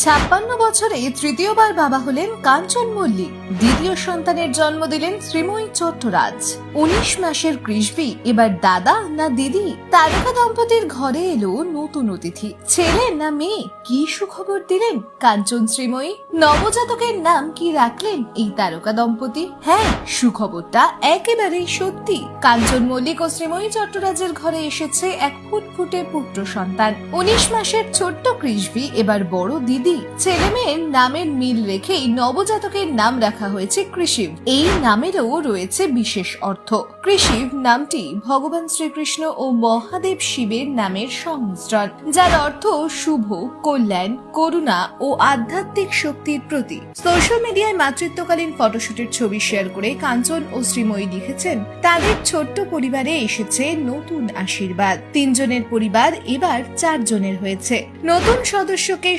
56 বছরে তৃতীয়বার বাবা হলেন কাঞ্চন মল্লিক। দ্বিতীয় সন্তানের জন্ম দিলেন শ্রীময়ী চট্টরাজ। 19 মাসের কৃষ্ণবী এবার দাদা না দিদি? তারকা দম্পতির ঘরে এলো নতুন অতিথি। ছেলে না মেয়ে, কি সুখবর দিলেন কাঞ্চন শ্রীময়ী? নবজাতকের নাম কি রাখলেন এই তারকা দম্পতি? হ্যাঁ, সুখবরটা একেবারেই সত্যি। কাঞ্চন মল্লিক ও শ্রীময়ী চট্টরাজের ঘরে এসেছে এক ফুটফুটে পুত্র সন্তান। 19 মাসের ছোট্ট কৃষ্ণবী এবার বড় দিদি। ছেলে মেয়ের নামের মিল রেখেই নবজাতকের নাম রাখা হয়েছে কৃষিব। এই নামেরও রয়েছে বিশেষ অর্থ। কৃষিব নামটি ভগবান শ্রীকৃষ্ণ ও মহাদেব শিবের নামের সংমিশ্রণ, যার অর্থ শুভ, কল্যাণ, করুণা ও আধ্যাত্মিক শক্তির প্রতীক। সোশ্যাল মিডিয়ায় মাতৃত্বকালীন ফটোশুটের ছবি শেয়ার করে কাঞ্চন ও শ্রীময়ী লিখেছেন, তাদের ছোট্ট পরিবারে এসেছে নতুন আশীর্বাদ। 3 জনের পরিবার এবার 4 জনের হয়েছে। নতুন সদস্যকে